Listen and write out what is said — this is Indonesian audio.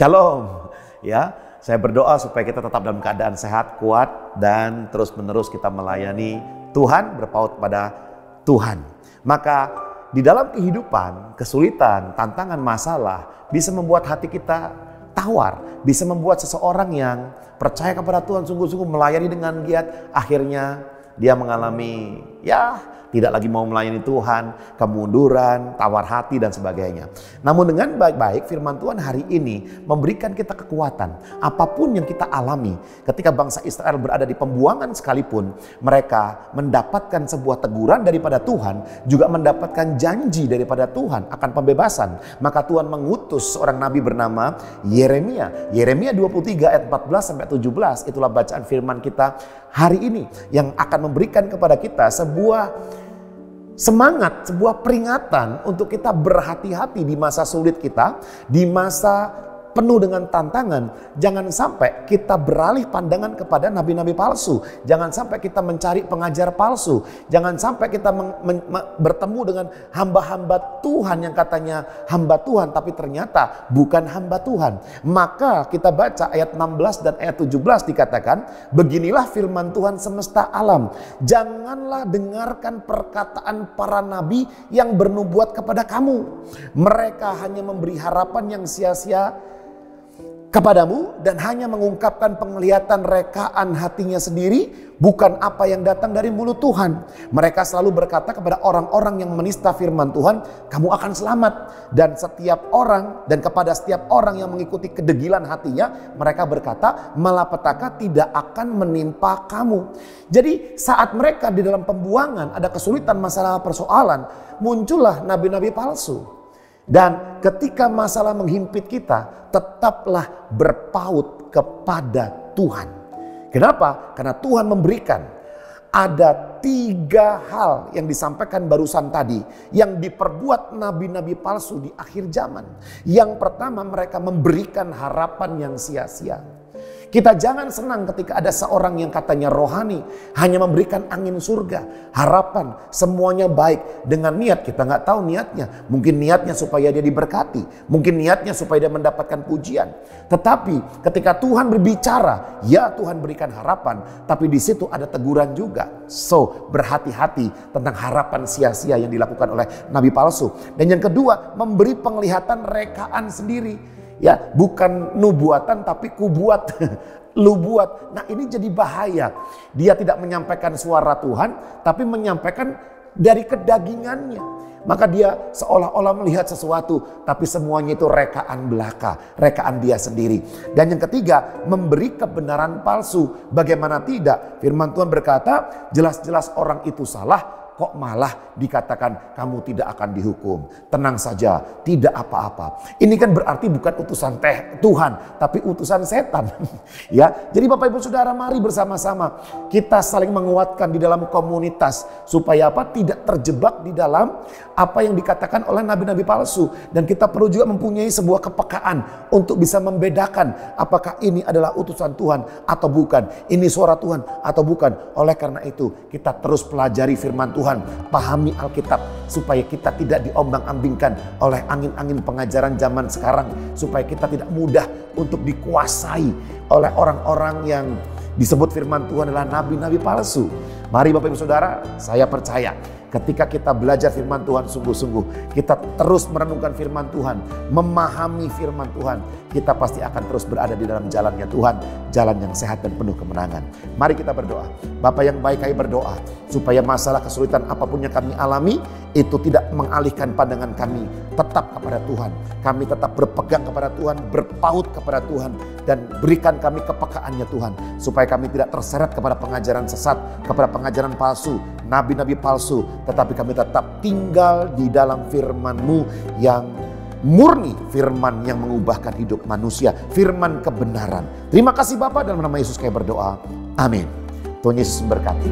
Shalom. Ya, saya berdoa supaya kita tetap dalam keadaan sehat, kuat, dan terus-menerus kita melayani Tuhan, berpaut pada Tuhan. Maka di dalam kehidupan, kesulitan, tantangan, masalah bisa membuat hati kita tawar, bisa membuat seseorang yang percaya kepada Tuhan sungguh-sungguh melayani dengan giat, akhirnya dia mengalami tidak lagi mau melayani Tuhan, kemunduran, tawar hati dan sebagainya. Namun dengan baik-baik firman Tuhan hari ini memberikan kita kekuatan. Apapun yang kita alami ketika bangsa Israel berada di pembuangan sekalipun, mereka mendapatkan sebuah teguran daripada Tuhan, juga mendapatkan janji daripada Tuhan akan pembebasan. Maka Tuhan mengutus seorang nabi bernama Yeremia. Yeremia 23 ayat 14 sampai 17, itulah bacaan firman kita hari ini yang akan memberikan kepada kita sebuah semangat, sebuah peringatan untuk kita berhati-hati di masa sulit kita, di masa penuh dengan tantangan. Jangan sampai kita beralih pandangan kepada nabi-nabi palsu. Jangan sampai kita mencari pengajar palsu. Jangan sampai kita bertemu dengan hamba-hamba Tuhan yang katanya hamba Tuhan, tapi ternyata bukan hamba Tuhan. Maka kita baca ayat 16 dan ayat 17 dikatakan, beginilah firman Tuhan semesta alam. Janganlah dengarkan perkataan para nabi yang bernubuat kepada kamu. Mereka hanya memberi harapan yang sia-sia kepadamu dan hanya mengungkapkan penglihatan rekaan hatinya sendiri, bukan apa yang datang dari mulut Tuhan. Mereka selalu berkata kepada orang-orang yang menista firman Tuhan, kamu akan selamat. Dan kepada setiap orang yang mengikuti kedegilan hatinya, mereka berkata, malapetaka tidak akan menimpa kamu. Jadi saat mereka di dalam pembuangan ada kesulitan, masalah, persoalan, muncullah nabi-nabi palsu. Dan ketika masalah menghimpit kita, tetaplah berpaut kepada Tuhan. Kenapa? Karena Tuhan memberikan. Ada 3 hal yang disampaikan barusan tadi yang diperbuat nabi-nabi palsu di akhir zaman. Yang pertama, mereka memberikan harapan yang sia-sia. Kita jangan senang ketika ada seorang yang katanya rohani, hanya memberikan angin surga, harapan, semuanya baik. Dengan niat, kita nggak tahu niatnya. Mungkin niatnya supaya dia diberkati, mungkin niatnya supaya dia mendapatkan pujian. Tetapi ketika Tuhan berbicara, ya Tuhan berikan harapan, tapi di situ ada teguran juga. So, berhati-hati tentang harapan sia-sia yang dilakukan oleh nabi palsu. Dan yang kedua, memberi penglihatan rekaan sendiri. Ya, bukan nubuatan tapi kubuat, lu buat. Nah, ini jadi bahaya. Dia tidak menyampaikan suara Tuhan, tapi menyampaikan dari kedagingannya. Maka dia seolah-olah melihat sesuatu, tapi semuanya itu rekaan belaka, rekaan dia sendiri. Dan yang ketiga, memberi kebenaran palsu. Bagaimana tidak? Firman Tuhan berkata, jelas-jelas orang itu salah, kok malah dikatakan kamu tidak akan dihukum. Tenang saja, tidak apa-apa. Ini kan berarti bukan utusan Tuhan, tapi utusan setan. Ya, jadi Bapak Ibu Saudara, mari bersama-sama kita saling menguatkan di dalam komunitas supaya apa? Tidak terjebak di dalam apa yang dikatakan oleh nabi-nabi palsu. Dan kita perlu juga mempunyai sebuah kepekaan untuk bisa membedakan apakah ini adalah utusan Tuhan atau bukan. Ini suara Tuhan atau bukan. Oleh karena itu, kita terus pelajari firman Tuhan. Pahami Alkitab supaya kita tidak diombang-ambingkan oleh angin-angin pengajaran zaman sekarang, supaya kita tidak mudah untuk dikuasai oleh orang-orang yang disebut firman Tuhan adalah nabi-nabi palsu. Mari Bapak Ibu Saudara, saya percaya ketika kita belajar firman Tuhan sungguh-sungguh, kita terus merenungkan firman Tuhan, memahami firman Tuhan, kita pasti akan terus berada di dalam jalannya Tuhan, jalan yang sehat dan penuh kemenangan. Mari kita berdoa. Bapa yang baik, kami berdoa supaya masalah kesulitan apapun yang kami alami itu tidak mengalihkan pandangan kami tetap kepada Tuhan. Kami tetap berpegang kepada Tuhan, berpaut kepada Tuhan, dan berikan kami kepekaannya Tuhan, supaya kami tidak terseret kepada pengajaran sesat, kepada pengajaran palsu, nabi-nabi palsu, tetapi kami tetap tinggal di dalam firman-Mu yang murni, firman yang mengubahkan hidup manusia, firman kebenaran. Terima kasih Bapa, dalam nama Yesus kami berdoa. Amin. Tuhan Yesus memberkati.